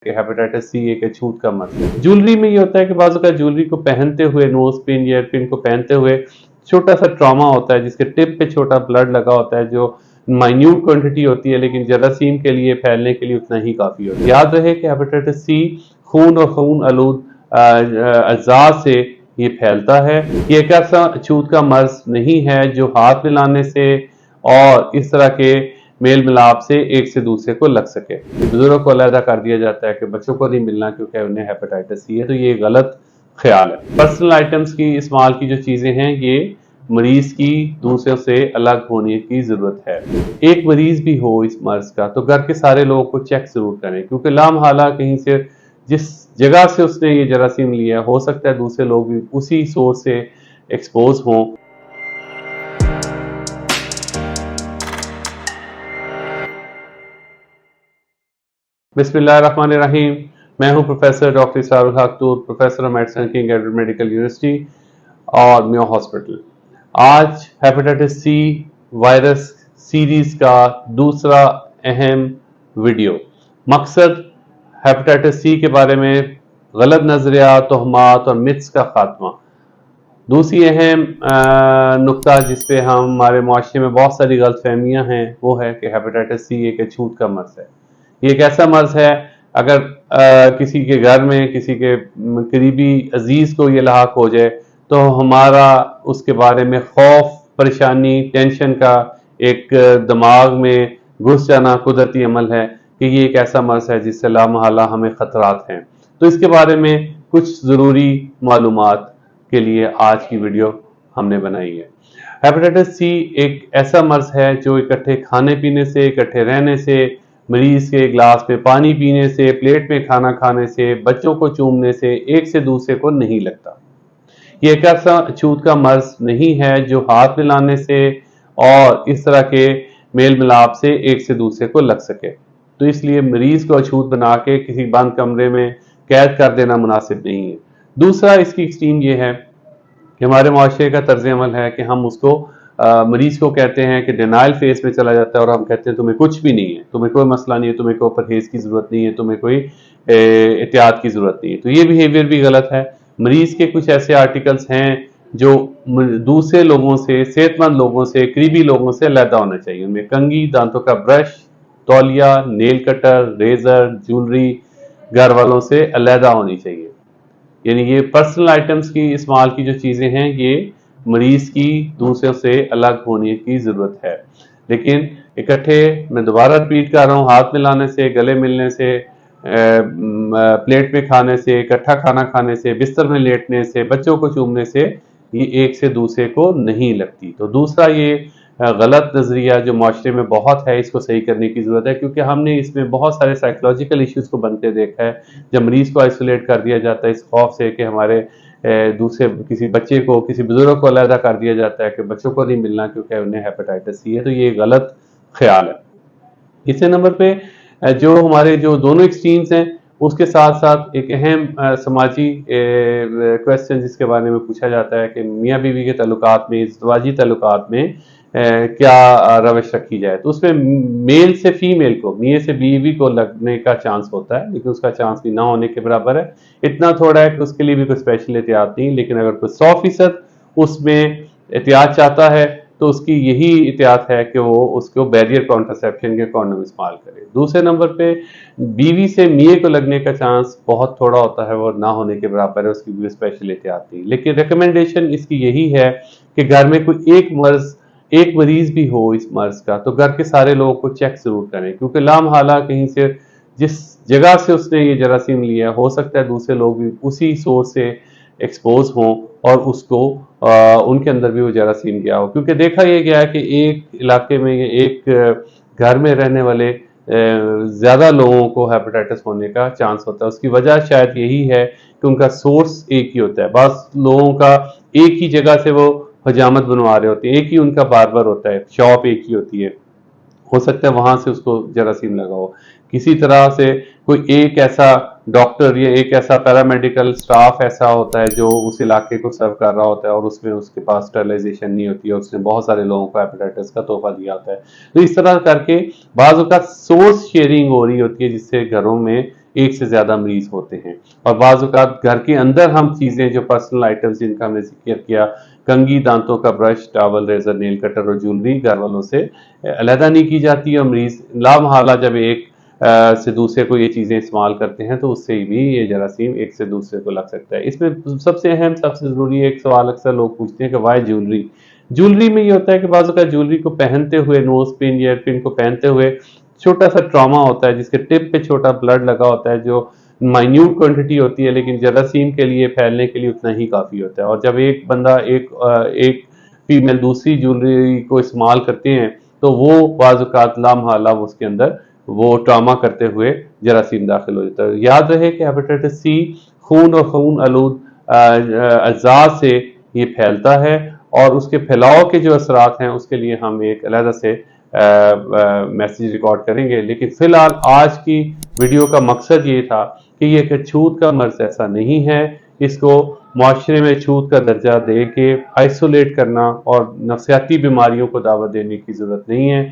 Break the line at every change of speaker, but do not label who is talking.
کہ hepatitis C एक अछूत का मर्ज है। ज्वेलरी में ये होता है कि बाज़ औक़ात ज्वेलरी को पहनते हुए, नोज पिन, ईयर पिन को पहनते हुए छोटा सा ट्रॉमा होता है, जिसके टिप पे छोटा ब्लड लगा होता है, जो माइन्यूट क्वांटिटी होती है, लेकिन जरासीम के लिए फैलने के लिए उतना ही काफ़ी होता है। याद रहे कि हेपेटाइटिस सी खून और खून आलूद अज़ा से ये फैलता है। ये एक ऐसा अछूत का मर्ज नहीं है जो हाथ मिलाने से और इस तरह के मेल मिलाप से एक से दूसरे को लग सके। बुजुर्गों को अलहदा कर दिया जाता है कि बच्चों को नहीं मिलना क्योंकि उन्हें हेपेटाइटिस सी है, तो ये गलत ख्याल है। पर्सनल आइटम्स की इस्तेमाल की जो चीज़ें हैं, ये मरीज की दूसरों से अलग होने की ज़रूरत है। एक मरीज भी हो इस मर्ज का तो घर के सारे लोगों को चेक ज़रूर करें, क्योंकि लामहला कहीं से जिस जगह से उसने ये जरासीम लिया है, हो सकता है दूसरे लोग भी उसी सोर्स से एक्सपोज हों। बिस्मिल्लाहिर्रहमानिर्रहीम। मैं हूं professor doctor Israrul Haq Toor, professor of medicine King Edward medical university और मियो हॉस्पिटल। आज हेपेटाइटिस सी वायरस सीरीज का दूसरा अहम वीडियो। मकसद हेपेटाइटिस सी के बारे में गलत नजरिया, तोहमात और मिथ्स का खात्मा। दूसरी अहम नुक्ता जिस पे हमारे मुआशरे में बहुत सारी गलतफहमियां हैं, वो है कि हेपेटाइटिस सी एक अछूत का मर्ज है। ये एक ऐसा मर्ज है, अगर किसी के घर में किसी के करीबी अजीज को ये लाक हो जाए तो हमारा उसके बारे में खौफ, परेशानी, टेंशन का एक दिमाग में घुस जाना कुदरती अमल है कि ये एक ऐसा मर्ज है जिससे लामहला हमें खतरात हैं। तो इसके बारे में कुछ ज़रूरी मालूमात के लिए आज की वीडियो हमने बनाई है। हेपेटाइटिस सी एक ऐसा मर्ज है जो इकट्ठे खाने पीने से, इकट्ठे रहने से, मरीज के गिलास में पानी पीने से, प्लेट में खाना खाने से, बच्चों को चूमने से एक से दूसरे को नहीं लगता। ये एक ऐसा अछूत का मर्ज नहीं है जो हाथ मिलाने से और इस तरह के मेल मिलाप से एक से दूसरे को लग सके। तो इसलिए मरीज को अछूत बना के किसी बंद कमरे में कैद कर देना मुनासिब नहीं है। दूसरा इसकी एक्सट्रीम ये है कि हमारे मुआशरे का तर्ज अमल है कि हम उसको मरीज को कहते हैं कि डिनाइल फेज में चला जाता है और हम कहते हैं तुम्हें कुछ भी नहीं है, तुम्हें कोई मसला नहीं है, तुम्हें कोई परहेज की ज़रूरत नहीं है, तुम्हें कोई एहतियात की ज़रूरत नहीं है। तो ये बिहेवियर भी गलत है। मरीज के कुछ ऐसे आर्टिकल्स हैं जो दूसरे लोगों से, सेहतमंद लोगों से, करीबी लोगों से अलहदा होना चाहिए। उनमें कंघी, दांतों का ब्रश, तौलिया, नेल कटर, रेजर, ज्वेलरी घर वालों से अलहदा होनी चाहिए। यानी ये पर्सनल आइटम्स की इस्तेमाल की जो चीज़ें हैं, ये मरीज की दूसरों से अलग होने की ज़रूरत है। लेकिन इकट्ठे, मैं दोबारा रिपीट कर रहा हूँ, हाथ मिलाने से, गले मिलने से, प्लेट में खाने से, इकट्ठा खाना खाने से, बिस्तर में लेटने से, बच्चों को चूमने से ये एक से दूसरे को नहीं लगती। तो दूसरा ये गलत नज़रिया जो माशरे में बहुत है, इसको सही करने की ज़रूरत है, क्योंकि हमने इसमें बहुत सारे साइकोलॉजिकल इश्यूज़ को बनते देखा है। जब मरीज़ को आइसोलेट कर दिया जाता है इस खौफ से कि हमारे दूसरे किसी बच्चे को, किसी बुजुर्ग को अलहदा कर दिया जाता है कि बच्चों को नहीं मिलना क्योंकि उन्हें हेपेटाइटिस सी है, तो ये गलत ख्याल है। तीसरे नंबर पे जो हमारे जो दोनों एक्सट्रीम्स हैं, उसके साथ साथ एक अहम समाजी क्वेश्चन जिसके बारे में पूछा जाता है कि मियाँ बीवी के ताल्लुकात में, इज़्दिवाजी ताल्लुकात में क्या रवश रखी जाए। तो उसमें मेल से फीमेल को, मियाँ से बीवी को लगने का चांस होता है, लेकिन उसका चांस भी ना होने के बराबर है। इतना थोड़ा है कि उसके लिए भी कोई स्पेशल एहतियात नहीं, लेकिन अगर कोई 100% उसमें एहतियात चाहता है तो उसकी यही एहतियात है कि वो उसको बैरियर कॉन्ट्रासेप्शन के कॉन्डोम इस्तेमाल करे। दूसरे नंबर पे बीवी से मियाँ को लगने का चांस बहुत थोड़ा होता है, वो ना होने के बराबर है, उसकी भी स्पेशल एहतियात नहीं। लेकिन रिकमेंडेशन इसकी यही है कि घर में कोई एक मरीज भी हो इस मर्ज का तो घर के सारे लोगों को चेक जरूर करें, क्योंकि लामहला कहीं से जिस जगह से उसने ये जरासीम लिया है, हो सकता है दूसरे लोग भी उसी सोर्स से एक्सपोज हों और उसको उनके अंदर भी वो जरासीम गया हो। क्योंकि देखा यह गया है कि एक इलाके में, एक घर में रहने वाले ज़्यादा लोगों को हेपेटाइटिस होने का चांस होता है। उसकी वजह शायद यही है कि उनका सोर्स एक ही होता है। बस लोगों का एक ही जगह से वो हजामत बनवा रहे होते हैं, एक ही उनका बार्बर होता है, शॉप एक ही होती है, हो सकता है वहां से उसको जरासीम लगा हो। किसी तरह से कोई एक ऐसा डॉक्टर या एक ऐसा पैरामेडिकल स्टाफ ऐसा होता है जो उस इलाके को सर्व कर रहा होता है और उसमें उसके पास स्टरलाइजेशन नहीं होती है, उसने बहुत सारे लोगों को हेपेटाइटिस का तोहफा दिया होता है। तो इस तरह करके बाज़ औक़ात सोर्स शेयरिंग हो रही होती है, जिससे घरों में एक से ज़्यादा मरीज होते हैं। और बाज़ औक़ात घर के अंदर हम चीज़ें जो पर्सनल आइटम्स जिनका हमने ज़िक्र किया, कंघी, दांतों का brush, towel, razor, nail cutter और ज्वेलरी घर वालों से अलहदा नहीं की जाती और मरीज लामहला जब एक से दूसरे को ये चीज़ें इस्तेमाल करते हैं तो उससे भी ये जरासीम एक से दूसरे को लग सकता है। इसमें सबसे अहम, सबसे ज़रूरी एक सवाल अक्सर लोग पूछते हैं कि वाई ज्वेलरी? ज्वेलरी में ये होता है कि बाज़ औक़ात ज्वेलरी को पहनते हुए, नोज़ पिन, ईयर पिन को पहनते हुए छोटा सा ट्रॉमा होता है, जिसके टिप पे छोटा ब्लड लगा होता है, जो माइन्यूट क्वांटिटी होती है, लेकिन जरासीम के लिए फैलने के लिए उतना ही काफ़ी होता है। और जब एक बंदा एक फीमेल दूसरी ज्वेलरी को इस्तेमाल करते हैं तो वो बाज़ औक़ात लामहला उसके अंदर वो ट्रॉमा करते हुए जरासीम दाखिल हो जाता है। याद रहे कि हेपेटाइटिस सी खून और खून आलूद अज़ा से ये फैलता है और उसके फैलाव के जो असरात हैं उसके लिए हम एक अलहदा से मैसेज रिकॉर्ड करेंगे। लेकिन फ़िलहाल आज की वीडियो का मकसद ये था कि ये कि छूत का मर्ज़ ऐसा नहीं है, इसको मुआशरे में छूत का दर्जा दे के आइसोलेट करना और नफसियाती बीमारियों को दावत देने की ज़रूरत नहीं है।